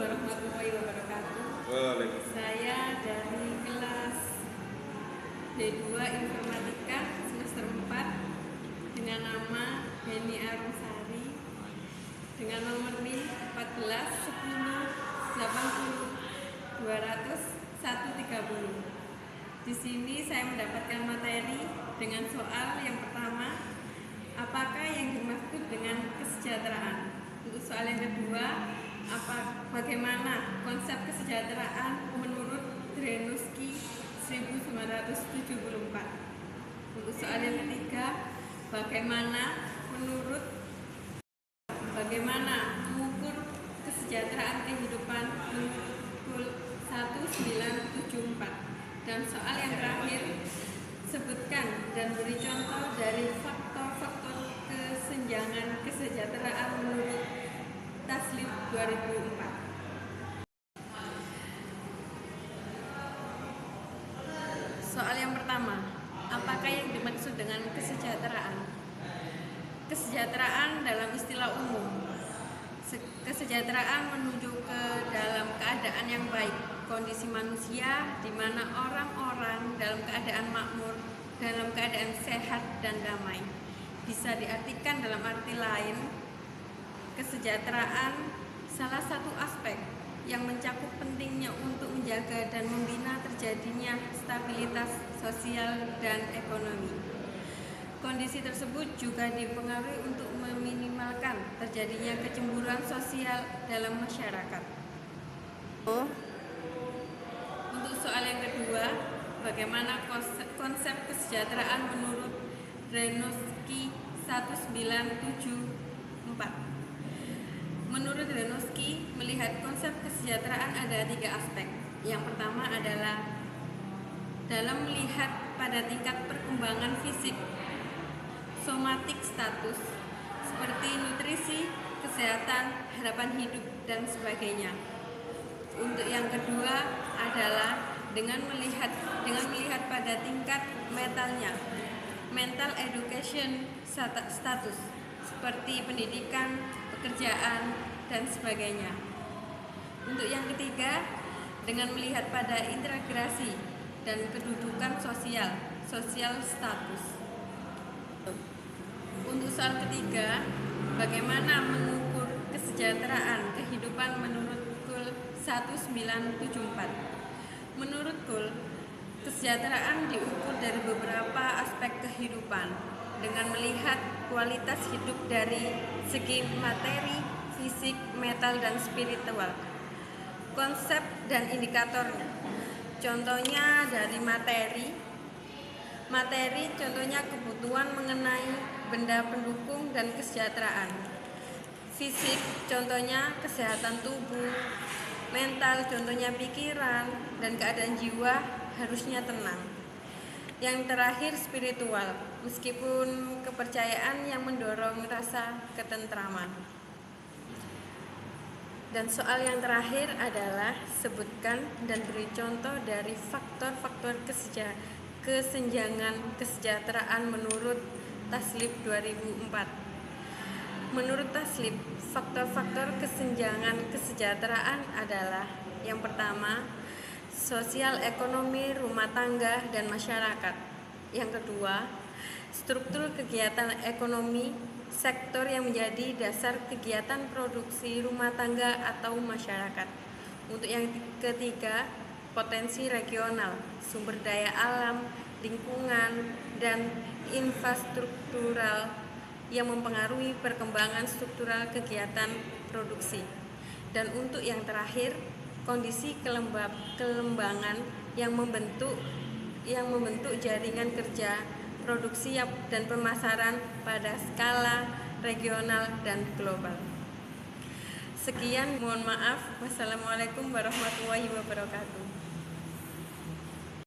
warahmatullahi wabarakatuh. Waalaikumsalam. Saya dari kelas D2 Informatika semester 4 dengan nama Heni Arumsari dengan nomor NIM 14 10 80 200 130. Di sini saya mendapatkan materi dengan soal yang pertama, apakah yang dimaksud dengan kesejahteraan? Untuk soal yang kedua, bagaimana konsep kesejahteraan menurut Drenoski 1974? Untuk soal yang ketiga, bagaimana mengukur kesejahteraan kehidupan menurut KUL 1974? Dan soal yang terakhir, sebutkan dan beri contoh dari faktor-faktor kesenjangan kesejahteraan menurut Taslim 2004. Soal yang pertama, apakah yang dimaksud dengan kesejahteraan? Kesejahteraan dalam istilah umum, kesejahteraan menuju ke dalam keadaan yang baik, kondisi manusia di mana orang-orang dalam keadaan makmur, dalam keadaan sehat dan damai. Bisa diartikan dalam arti lain, kesejahteraan salah satu aspek yang mencakup pentingnya untuk menjaga dan membina terjadinya stabilitas sosial dan ekonomi. Kondisi tersebut juga dipengaruhi untuk meminimalkan terjadinya kecemburuan sosial dalam masyarakat. Untuk soal yang kedua, bagaimana konsep kesejahteraan menurut Drenoski 1974? Menurut Drenoski, melihat konsep kesejahteraan ada 3 aspek. Yang pertama adalah dalam melihat pada tingkat perkembangan fisik, somatik status, seperti nutrisi, kesehatan, harapan hidup, dan sebagainya. Untuk yang kedua adalah dengan melihat pada tingkat mentalnya, mental education status, seperti pendidikan, pekerjaan, dan sebagainya. Untuk yang ketiga, dengan melihat pada integrasi dan kedudukan sosial status. Untuk soal ketiga, bagaimana mengukur kesejahteraan kehidupan menurut KUL 1974? Menurut KUL, kesejahteraan diukur dari beberapa aspek kehidupan dengan melihat kualitas hidup dari segi materi, fisik, mental, dan spiritual. Konsep dan indikatornya, contohnya dari materi contohnya kebutuhan mengenai benda pendukung dan kesejahteraan. Fisik contohnya kesehatan tubuh. Mental contohnya pikiran dan keadaan jiwa harusnya tenang. Yang terakhir spiritual, meskipun kepercayaan yang mendorong rasa ketentraman. Dan soal yang terakhir adalah sebutkan dan beri contoh dari faktor-faktor kesenjangan kesejahteraan menurut Taslim 2004. Menurut Taslim, faktor-faktor kesenjangan kesejahteraan adalah yang pertama, sosial ekonomi rumah tangga dan masyarakat. Yang kedua, struktur kegiatan ekonomi sektor yang menjadi dasar kegiatan produksi rumah tangga atau masyarakat. Untuk yang ketiga, potensi regional, sumber daya alam, lingkungan, dan infrastruktural yang mempengaruhi perkembangan struktural kegiatan produksi. Dan untuk yang terakhir, kondisi kelembangan yang membentuk jaringan kerja, produksi dan pemasaran pada skala regional dan global. Sekian, mohon maaf. Wassalamualaikum warahmatullahi wabarakatuh.